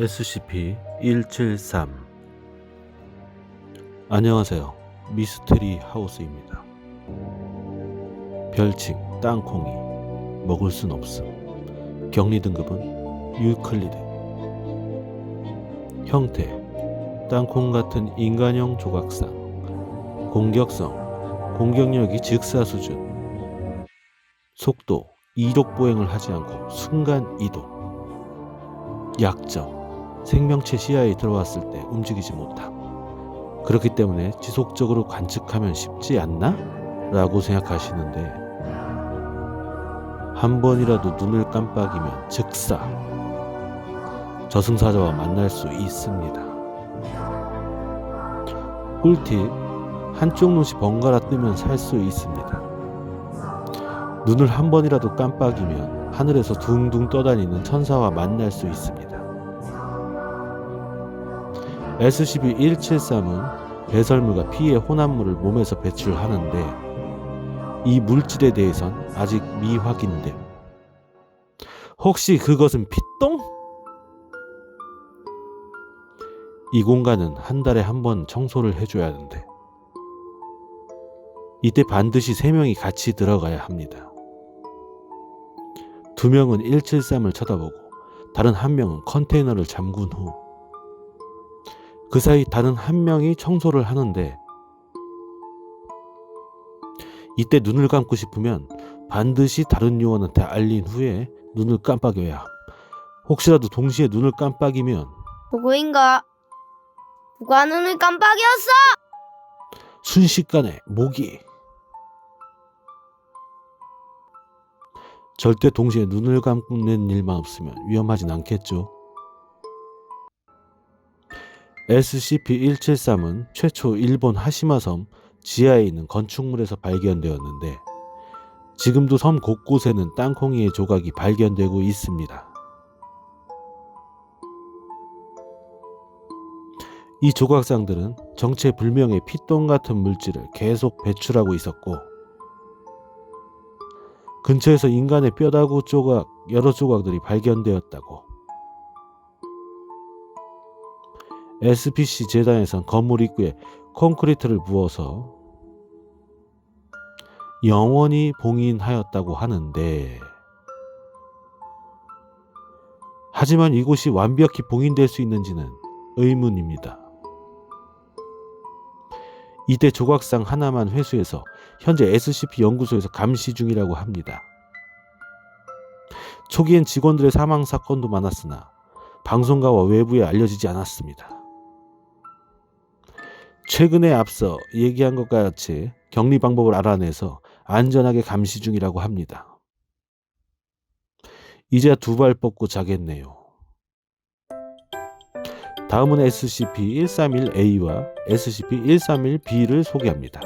SCP-173 안녕하세요. 미스테리 하우스입니다. 별칭 땅콩이 먹을 순 없음. 격리 등급은 유클리드. 형태 땅콩 같은 인간형 조각상. 공격성 공격력이 즉사 수준. 속도 이족 보행을 하지 않고 순간 이동. 약점 생명체 시야에 들어왔을 때 움직이지 못함. 그렇기 때문에 지속적으로 관측하면 쉽지 않나? 라고 생각하시는데 한 번이라도 눈을 깜빡이면 즉사 저승사자와 만날 수 있습니다. 꿀팁 한쪽 눈이 번갈아 뜨면 살 수 있습니다. 눈을 한 번이라도 깜빡이면 하늘에서 둥둥 떠다니는 천사와 만날 수 있습니다. SCP-173은 배설물과 피의 혼합물을 몸에서 배출하는데 이 물질에 대해선 아직 미확인됨. 혹시 그것은 피똥? 이 공간은 한 달에 한 번 청소를 해줘야 하는데 이때 반드시 3명이 같이 들어가야 합니다. 2명은 173을 쳐다보고 다른 1명은 컨테이너를 잠근 후 그 사이 다른 1명이 청소를 하는데 이때 눈을 감고 싶으면 반드시 다른 요원한테 알린 후에 눈을 깜빡여야 함. 혹시라도 동시에 눈을 깜빡이면 누구인가? 누가 눈을 깜빡였어? 순식간에 목이 절대 동시에 눈을 감는 일만 없으면 위험하진 않겠죠. SCP-173은 최초 일본 하시마섬 지하에 있는 건축물에서 발견되었는데 지금도 섬 곳곳에는 땅콩이의 조각이 발견되고 있습니다. 이 조각상들은 정체불명의 피똥 같은 물질을 계속 배출하고 있었고 근처에서 인간의 뼈다구 조각 여러 조각들이 발견되었다고. SPC 재단에선 건물 입구에 콘크리트를 부어서 영원히 봉인하였다고 하는데 하지만 이곳이 완벽히 봉인될 수 있는지는 의문입니다. 이때 조각상 하나만 회수해서 현재 SCP 연구소에서 감시 중이라고 합니다. 초기엔 직원들의 사망 사건도 많았으나 방송가와 외부에 알려지지 않았습니다. 최근에 앞서 얘기한 것과 같이 격리 방법을 알아내서 안전하게 감시 중이라고 합니다. 이제야 2발 뻗고 자겠네요. 다음은 SCP-131A와 SCP-131B를 소개합니다.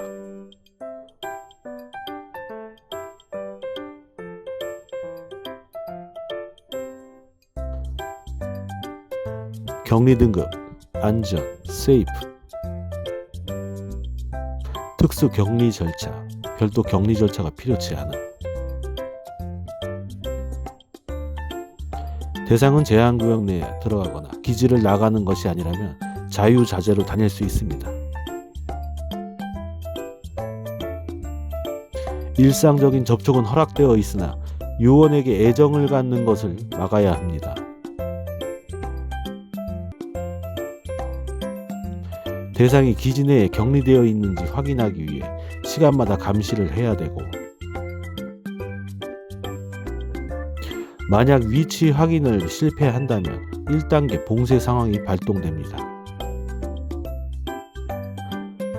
격리 등급 안전, 세이프. 특수 격리 절차, 별도 격리 절차가 필요치 않음. 대상은 제한구역 내에 들어가거나 기지를 나가는 것이 아니라면 자유자재로 다닐 수 있습니다. 일상적인 접촉은 허락되어 있으나 요원에게 애정을 갖는 것을 막아야 합니다. 대상이 기지 내에 격리되어 있는지 확인하기 위해 시간마다 감시를 해야 되고 만약 위치 확인을 실패한다면 1단계 봉쇄 상황이 발동됩니다.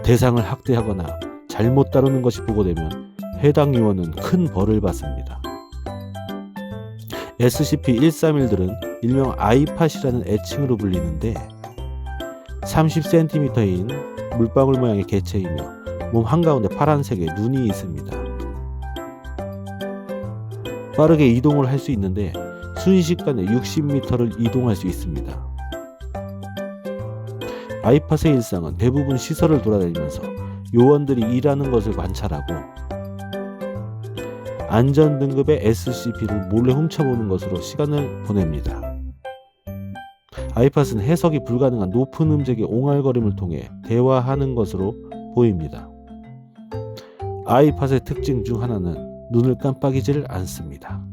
대상을 학대하거나 잘못 다루는 것이 보고되면 해당 요원은 큰 벌을 받습니다. SCP-131들은 일명 아이팟이라는 애칭으로 불리는데 30cm인 물방울 모양의 개체이며 몸 한가운데 파란색의 눈이 있습니다. 빠르게 이동을 할 수 있는데 순식간에 60m를 이동할 수 있습니다. 아이팟의 일상은 대부분 시설을 돌아다니면서 요원들이 일하는 것을 관찰하고 안전 등급의 SCP를 몰래 훔쳐보는 것으로 시간을 보냅니다. 아이팟은 해석이 불가능한 높은 음색의 옹알거림을 통해 대화하는 것으로 보입니다. 아이팟의 특징 중 하나는 눈을 깜빡이질 않습니다.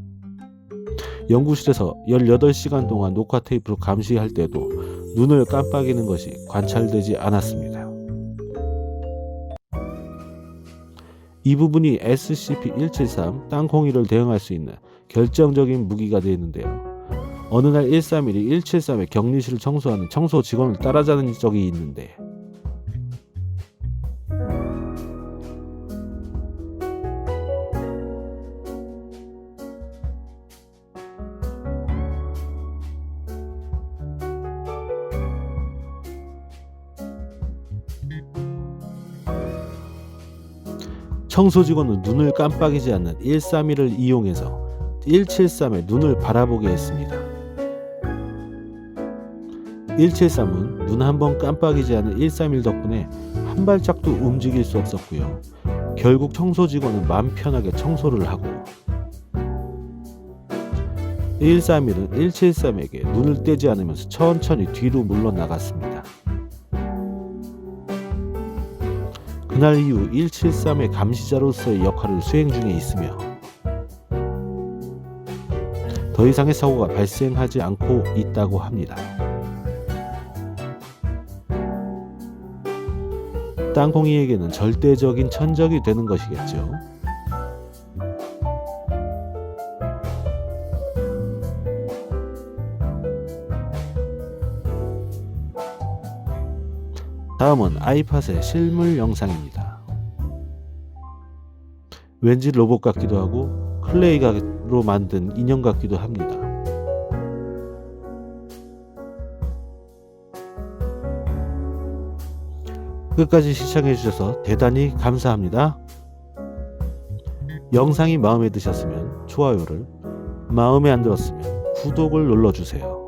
연구실에서 18시간 동안 녹화 테이프로 감시할 때도 눈을 깜빡이는 것이 관찰되지 않았습니다. 이 부분이 SCP-173 땅콩이를 대응할 수 있는 결정적인 무기가 되는데요. 어느 날 131이 173의 격리실을 청소하는 청소 직원을 따라잡은 적이 있는데 청소 직원은 눈을 깜빡이지 않는 131을 이용해서 173의 눈을 바라보게 했습니다. 173은 눈 한 번 깜빡이지 않은 131 덕분에 한 발짝도 움직일 수 없었고요. 결국 청소 직원은 마음 편하게 청소를 하고 131은 173에게 눈을 떼지 않으면서 천천히 뒤로 물러나갔습니다. 그날 이후 173의 감시자로서의 역할을 수행 중에 있으며 더 이상의 사고가 발생하지 않고 있다고 합니다. 땅콩이에게는 절대적인 천적이 되는 것이겠죠. 다음은 아이팟의 실물 영상입니다. 왠지 로봇 같기도 하고 클레이로 만든 인형 같기도 합니다. 끝까지 시청해주셔서 대단히 감사합니다. 영상이 마음에 드셨으면 좋아요를, 마음에 안 들었으면 구독을 눌러주세요.